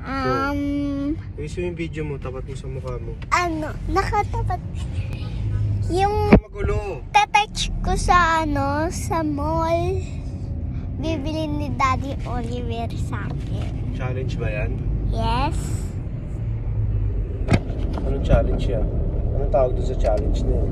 Ayos yung video mo, tapat mo sa mukha mo. Nakatapat. Yung Magulo. tatouch ko sa sa mall. Bibili ni Daddy Oliver sa akin. Challenge ba yan? Yes. Anong challenge yan? Anong tawag doon sa challenge na yan?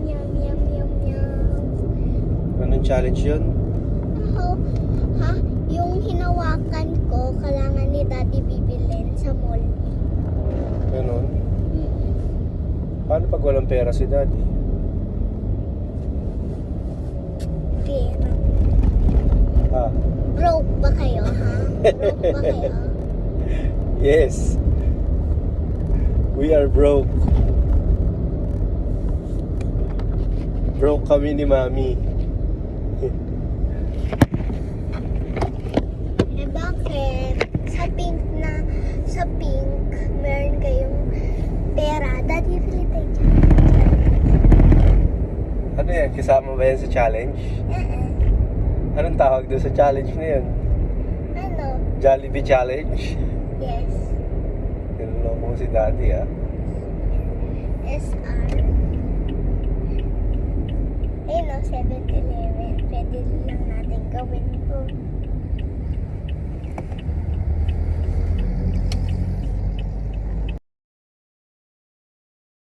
Yum, yum, yum, yum. Anong challenge yun? Yung hinawakan ko, kailangan ni Daddy bibilin sa mall. Ganon? Paano pag walang pera si Daddy? Pera. Ah, Broke ba kayo, ha? Broke ba kayo? yes. We are broke. Broke kami ni Mami. Bakit? Sa pink, meron kayong pera. Daddy, bili tayo dyan. Ano yan? Kasama ba yan sa challenge? Anong tawag doon sa challenge na yan? Jollibee Challenge? Yes. Niloloko mo si Daddy, ah. SR. 7-Eleven. Pwede lang natin gawin ito.